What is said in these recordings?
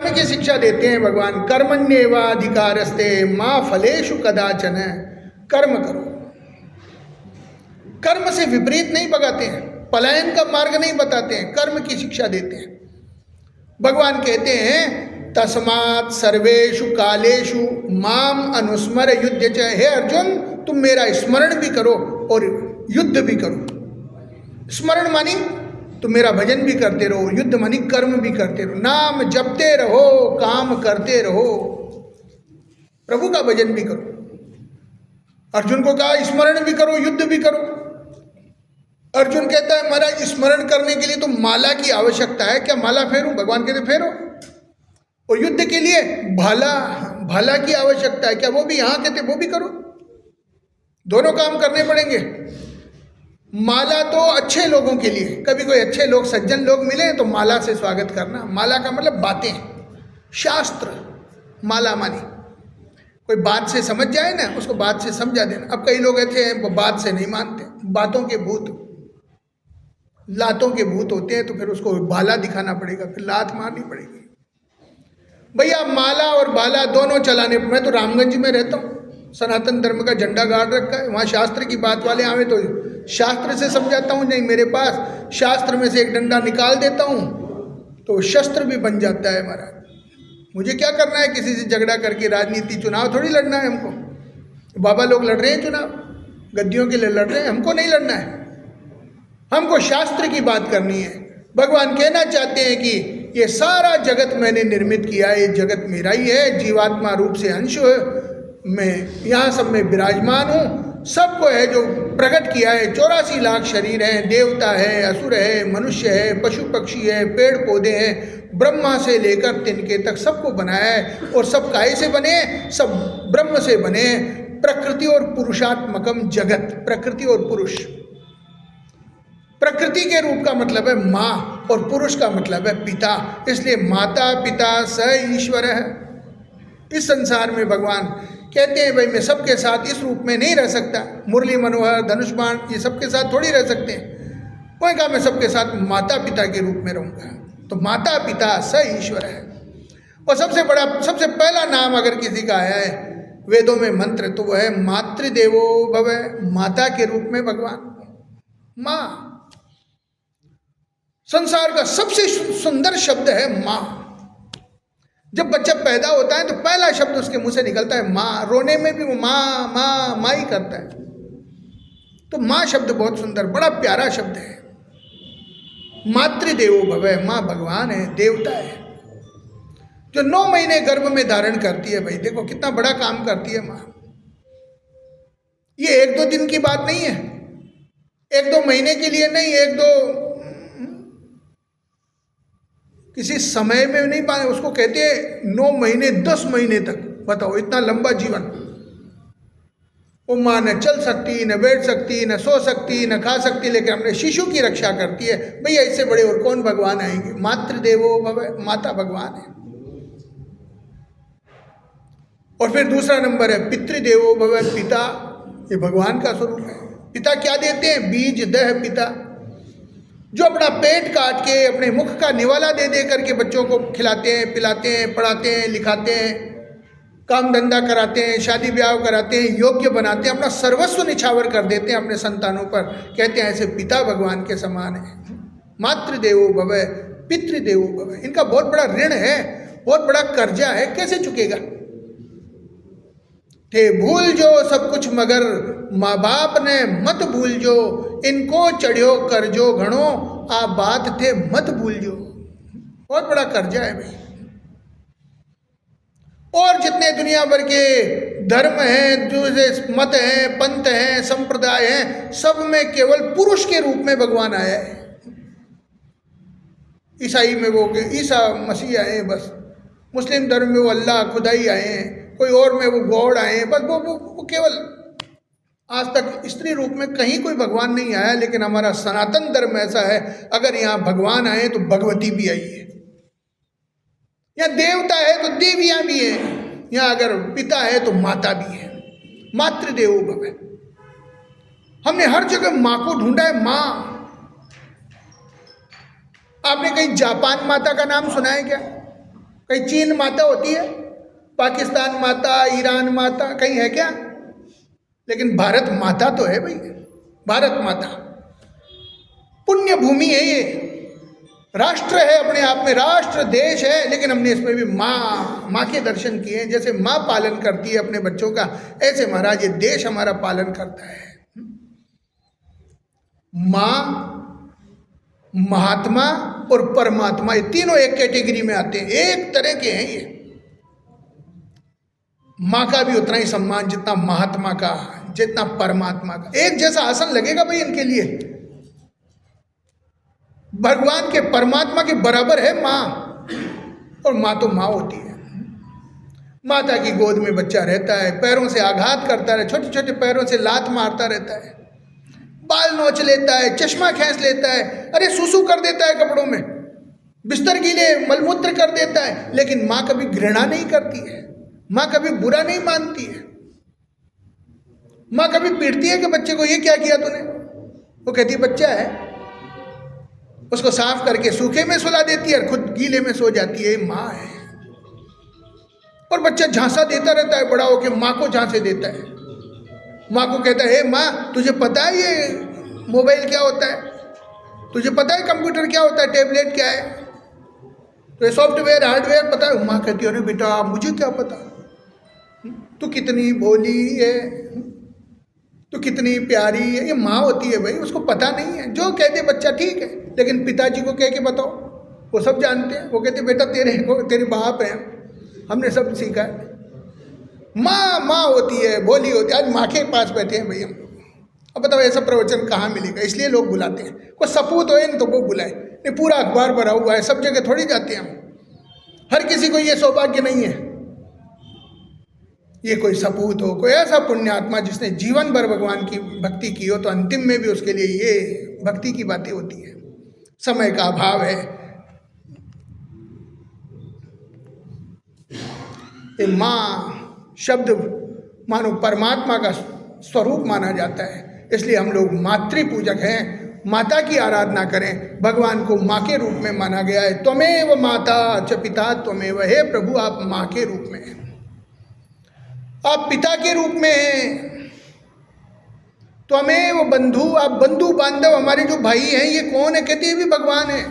कर्म की शिक्षा देते हैं भगवान। कर्मण्येवाधिकारस्ते मा फलेषु कदाचन। कर्म करो, कर्म से विपरीत नहीं भगाते हैं, पलायन का मार्ग नहीं बताते हैं, कर्म की शिक्षा देते हैं। भगवान कहते हैं तस्मात् सर्वेषु कालेषु माम अनुस्मर युद्ध च। हे अर्जुन, तुम मेरा स्मरण भी करो और युद्ध भी करो। स्मरण मानी तुम मेरा भजन भी करते रहो, युद्ध मानी कर्म भी करते रहो, नाम जपते रहो, काम करते रहो, प्रभु का भजन भी करो। अर्जुन को कहा स्मरण भी करो, युद्ध भी करो। अर्जुन कहता है महाराज स्मरण करने के लिए तो माला की आवश्यकता है, क्या माला फेरूं? भगवान कहते फेरो। और युद्ध के लिए भाला की आवश्यकता है, क्या वो भी? यहाँ कहते वो भी करो, दोनों काम करने पड़ेंगे। माला तो अच्छे लोगों के लिए, कभी कोई अच्छे लोग सज्जन लोग मिले तो माला से स्वागत करना। माला का मतलब बातें, शास्त्र। माला मानी कोई बात से समझ जाए ना, उसको बात से समझा देना। अब कई लोग ऐसे हैं वो बात से नहीं मानते, बातों के भूत, लातों के भूत होते हैं, तो फिर उसको भाला दिखाना पड़ेगा, फिर लात मारनी पड़ेगी। भैया माला और भाला दोनों चलाने। मैं तो रामगंज में रहता हूँ, सनातन धर्म का झंडा गाड़ रखा है, वहाँ शास्त्र की बात वाले आवे तो शास्त्र से समझाता हूँ, नहीं मेरे पास शास्त्र में से एक डंडा निकाल देता हूँ तो शस्त्र भी बन जाता है महाराज। मुझे क्या करना है किसी से झगड़ा करके? राजनीति, चुनाव थोड़ी लड़ना है हमको। बाबा लोग लड़ रहे हैं चुनाव, गद्दियों के लिए लड़ रहे हैं, हमको नहीं लड़ना है, हमको शास्त्र की बात करनी है। भगवान कहना चाहते हैं कि ये सारा जगत मैंने निर्मित किया है, ये जगत मेरा ही है, जीवात्मा रूप से अंश मैं यहाँ सब में विराजमान हूँ, सबको है जो प्रकट किया है। 84 लाख शरीर हैं, देवता है, असुर है, मनुष्य है, पशु पक्षी है, पेड़ पौधे हैं, ब्रह्मा से लेकर तिनके तक सबको बनाया है। और सब काहे से बने? सब ब्रह्म से बने। प्रकृति और पुरुषात्मकम जगत, प्रकृति और पुरुष। प्रकृति के रूप का मतलब है माँ और पुरुष का मतलब है पिता, इसलिए माता पिता स ईश्वर है। इस संसार में भगवान कहते हैं भाई मैं सबके साथ इस रूप में नहीं रह सकता, मुरली मनोहर धनुष बाण ये सबके साथ थोड़ी रह सकते हैं। वही कहा मैं सबके साथ माता पिता के रूप में रहूँगा। तो माता पिता स ईश्वर है। और सबसे बड़ा, सबसे पहला नाम अगर किसी का आया है वेदों में मंत्र तो वह है मातृदेवो भव, माता के रूप में भगवान। माँ संसार का सबसे सुंदर शब्द है माँ। जब बच्चा पैदा होता है तो पहला शब्द उसके मुंह से निकलता है माँ। रोने में भी वो माँ माँ माँ ही करता है। तो माँ शब्द बहुत सुंदर, बड़ा प्यारा शब्द है। मातृदेवो भव, माँ भगवान है, देवता है, जो 9 महीने गर्भ में धारण करती है। भाई देखो कितना बड़ा काम करती है माँ। ये 1-2 दिन की बात नहीं है, 1-2 महीने के लिए नहीं, 1-2 किसी समय में नहीं पाए। उसको कहते हैं 9 महीने 10 महीने तक। बताओ इतना लंबा जीवन। वो माँ न चल सकती, न बैठ सकती, न सो सकती, न खा सकती, लेकिन अपने शिशु की रक्षा करती है। भैया इससे बड़े और कौन भगवान आएंगे? मातृदेवो भव, माता भगवान है। और फिर दूसरा नंबर है पितृदेवो भव, पिता। ये भगवान का स्वरूप है। पिता क्या देते हैं? बीज दह पिता, जो अपना पेट काट के अपने मुख का निवाला दे दे करके बच्चों को खिलाते हैं, पिलाते हैं, पढ़ाते हैं, लिखाते हैं, काम धंधा कराते हैं, शादी ब्याह कराते हैं, योग्य बनाते हैं, अपना सर्वस्व निछावर कर देते हैं अपने संतानों पर। कहते हैं ऐसे पिता भगवान के समान है। मातृदेवो भव, पितृदेवो भव। इनका बहुत बड़ा ऋण है, बहुत बड़ा कर्जा है, कैसे चुकेगा? थे भूल जो सब कुछ मगर माँ बाप ने मत भूल जो, इनको चढ़ियो कर्जो घणो आ बात थे मत भूल जो। बहुत बड़ा कर्जा है भाई। और जितने दुनिया भर के धर्म हैं, जो मत हैं, पंथ हैं, संप्रदाय हैं, सब में केवल पुरुष के रूप में भगवान आया है। ईसाई में वो ईसा मसीह आए हैं, बस मुस्लिम धर्म में वो अल्लाह खुदाई आए हैं, कोई और में वो गॉड आए हैं, बस वो केवल आज तक स्त्री रूप में कहीं कोई भगवान नहीं आया। लेकिन हमारा सनातन धर्म ऐसा है, अगर यहाँ भगवान आए तो भगवती भी आई है, यहाँ देवता है तो देवियाँ भी हैं, यहाँ अगर पिता है तो माता भी है। मातृदेवो भव। हमने हर जगह माँ को ढूंढा है। माँ, आपने कहीं जापान माता का नाम सुना है क्या? कहीं चीन माता होती है, पाकिस्तान माता, ईरान माता कहीं है क्या? लेकिन भारत माता तो है भाई, भारत माता पुण्य भूमि है, ये राष्ट्र है अपने आप में, राष्ट्र देश है, लेकिन हमने इसमें भी माँ के दर्शन किए हैं। जैसे माँ पालन करती है अपने बच्चों का, ऐसे महाराज ये देश हमारा पालन करता है। माँ, महात्मा और परमात्मा, ये तीनों एक कैटेगरी में आते हैं, एक तरह के हैं ये। माँ का भी उतना ही सम्मान जितना महात्मा का, जितना परमात्मा का। एक जैसा आसन लगेगा भाई इनके लिए, भगवान के परमात्मा के बराबर है माँ, और माँ तो माँ होती है। माता की गोद में बच्चा रहता है, पैरों से आघात करता है, छोटे छोटे पैरों से लात मारता रहता है, बाल नोच लेता है, चश्मा खींच लेता है, अरे सुसु कर देता है कपड़ों में, बिस्तर गीले, मलमूत्र कर देता है, लेकिन माँ कभी घृणा नहीं करती है, माँ कभी बुरा नहीं मानती है। माँ कभी पीटती है कि बच्चे को ये क्या किया तूने? वो कहती है बच्चा है, उसको साफ करके सूखे में सुला देती है और खुद गीले में सो जाती है। माँ है। और बच्चा झांसा देता रहता है, बड़ा होकर माँ को झांसे देता है। माँ को कहता है, माँ तुझे पता है ये मोबाइल क्या होता है? तुझे पता है कंप्यूटर क्या होता है? टैबलेट क्या है? तो ये सॉफ्टवेयर हार्डवेयर पता है? माँ कहती है, अरे बेटा मुझे क्या पता, तू कितनी भोली है, तू कितनी प्यारी है। ये माँ होती है भाई, उसको पता नहीं है, जो कहते बच्चा ठीक है, लेकिन पिताजी को कह के बताओ, वो सब जानते हैं। वो कहते बेटा तेरे बाप हैं, हमने सब सीखा है। माँ होती है, भोली होती है। आज माँ के पास बैठे हैं भैया, अब बताओ ऐसा प्रवचन कहाँ मिलेगा? इसलिए लोग बुलाते हैं, कोई सपूत हो न तो वो बुलाए, नहीं पूरा अखबार भरा हुआ है, सब जगह थोड़ी जाते हैं हम। हर किसी को ये सौभाग्य नहीं है, ये कोई सपूत हो, कोई ऐसा पुण्यात्मा जिसने जीवन भर भगवान की भक्ति की हो, तो अंतिम में भी उसके लिए ये भक्ति की बातें होती है। समय का अभाव है। ये माँ शब्द मानो परमात्मा का स्वरूप माना जाता है, इसलिए हम लोग मातृ पूजक हैं। माता की आराधना करें, भगवान को माँ के रूप में माना गया है। त्वमेव माता च पिता त्वमेव, हे प्रभु आप माँ के रूप में हैं, आप पिता के रूप में हैं। त्वमेव बंधु, आप बंधु बांधव, हमारे जो भाई हैं ये कौन है? कहते हैं भी भगवान है।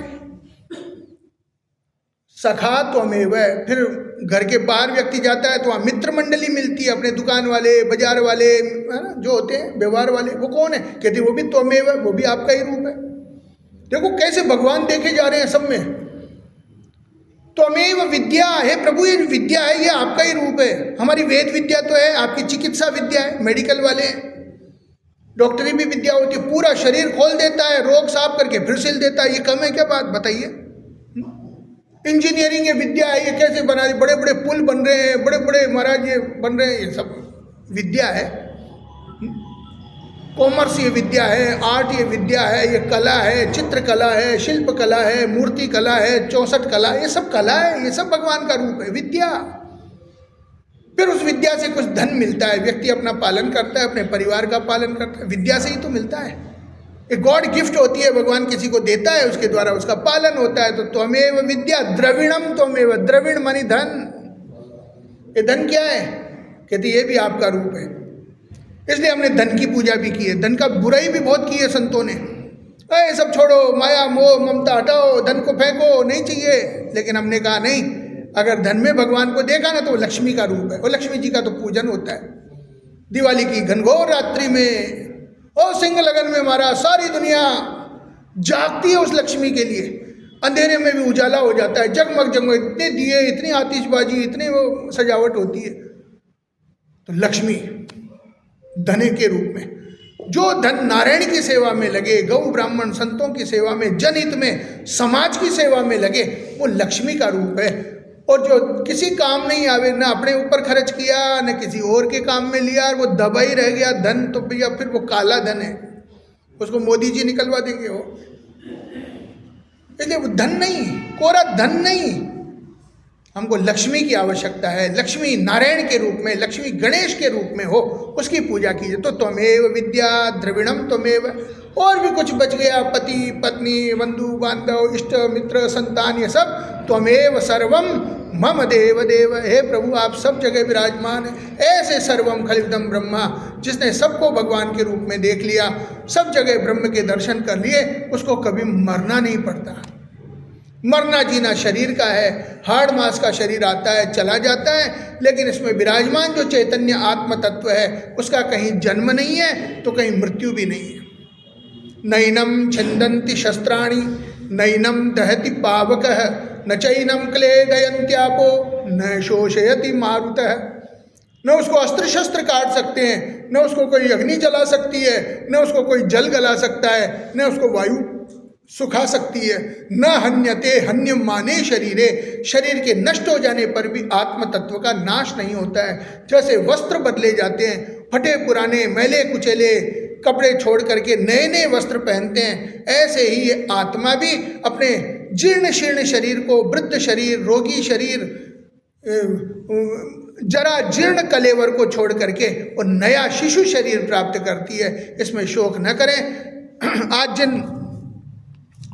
सखा त्वमेव, फिर घर के बाहर व्यक्ति जाता है तो वहाँ मित्र मंडली मिलती है, अपने दुकान वाले, बाजार वाले, है ना, जो होते हैं व्यवहार वाले, वो कौन है? कहते वो भी त्वमेव, वो भी आपका ही रूप है। देखो कैसे भगवान देखे जा रहे हैं सब में। त्वमेव विद्या, हे प्रभु ये विद्या है, ये आपका ही रूप है। हमारी वेद विद्या तो है, आपकी चिकित्सा विद्या है, मेडिकल वाले हैं, डॉक्टरी भी विद्या होती है, पूरा शरीर खोल देता है, रोग साफ करके फिर सिल देता है। ये कम है क्या बात? बताइए। इंजीनियरिंग ये विद्या है, ये कैसे बना रही, बड़े बड़े पुल बन रहे हैं, बड़े बड़े महाराज ये बन रहे हैं, ये सब विद्या है। कॉमर्स ये विद्या है, आर्ट ये विद्या है, ये कला है, चित्रकला है, शिल्प कला है, मूर्ति कला है, 64 कला, ये सब कला है, ये सब भगवान का रूप है, विद्या। फिर उस विद्या से कुछ धन मिलता है, व्यक्ति अपना पालन करता है, अपने परिवार का पालन करता है, विद्या से ही तो मिलता है। एक गॉड गिफ्ट होती है, भगवान किसी को देता है, उसके द्वारा उसका पालन होता है। तो त्वमेव विद्या द्रविणम त्वमेव, द्रविण मानी धन। ये धन क्या है? कहते ये भी आपका रूप है। इसलिए हमने धन की पूजा भी की है, धन का बुराई भी बहुत की है संतों ने। अरे सब छोड़ो, माया मोह ममता हटाओ, धन को फेंको, नहीं चाहिए। लेकिन हमने कहा नहीं, अगर धन में भगवान को देखा ना तो वो लक्ष्मी का रूप है, और लक्ष्मी जी का तो पूजन होता है। दिवाली की घनघोर रात्रि में और सिंह लगन में हमारा सारी दुनिया जागती है उस लक्ष्मी के लिए, अंधेरे में भी उजाला हो जाता है, जगमग जगमग, इतने दिए, इतनी आतिशबाजी, इतनी वो सजावट होती है। तो लक्ष्मी धने के रूप में, जो धन नारायण की सेवा में लगे, गौ ब्राह्मण संतों की सेवा में, जनहित में, समाज की सेवा में लगे, वो लक्ष्मी का रूप है। और जो किसी काम नहीं आवे, ना अपने ऊपर खर्च किया, न किसी और के काम में लिया, और वो दबा ही रह गया धन, तो भैया फिर वो काला धन है, उसको मोदी जी निकलवा देंगे वो। इसलिए वो धन नहीं, कोरा धन नहीं, हमको लक्ष्मी की आवश्यकता है। लक्ष्मी नारायण के रूप में, लक्ष्मी गणेश के रूप में हो, उसकी पूजा कीजिए। तो त्वमेव विद्या द्रविणम त्वमेव, और भी कुछ बच गया, पति पत्नी बंधु बांधव इष्ट मित्र संतान, ये सब त्वमेव सर्वम मम देव देव, हे प्रभु आप सब जगह विराजमान हैं। ऐसे सर्वम खलिदम ब्रह्मा, जिसने सबको भगवान के रूप में देख लिया, सब जगह ब्रह्म के दर्शन कर लिए, उसको कभी मरना नहीं पड़ता। मरना जीना शरीर का है, हाड़ मास का शरीर आता है चला जाता है, लेकिन इसमें विराजमान जो चैतन्य आत्म तत्व है उसका कहीं जन्म नहीं है तो कहीं मृत्यु भी नहीं है। नैनम छिंदन्ति शस्त्राणि नैनम दहति पावकः न चैनम क्लेदयन्त्यापो न शोषयति मारुतः। न उसको अस्त्र शस्त्र काट सकते हैं, न उसको कोई अग्नि जला सकती है, न उसको कोई जल गला सकता है, न उसको वायु सुखा सकती है। न हन्यते हन्यम माने शरीरे, शरीर के नष्ट हो जाने पर भी आत्म तत्व का नाश नहीं होता है। जैसे वस्त्र बदले जाते हैं, फटे पुराने मैले कुचले कपड़े छोड़ करके नए नए वस्त्र पहनते हैं, ऐसे ही ये आत्मा भी अपने जीर्ण शीर्ण शरीर को, वृद्ध शरीर, रोगी शरीर, जरा जीर्ण कलेवर को छोड़ करके वो नया शिशु शरीर प्राप्त करती है। इसमें शोक न करें। आज जिन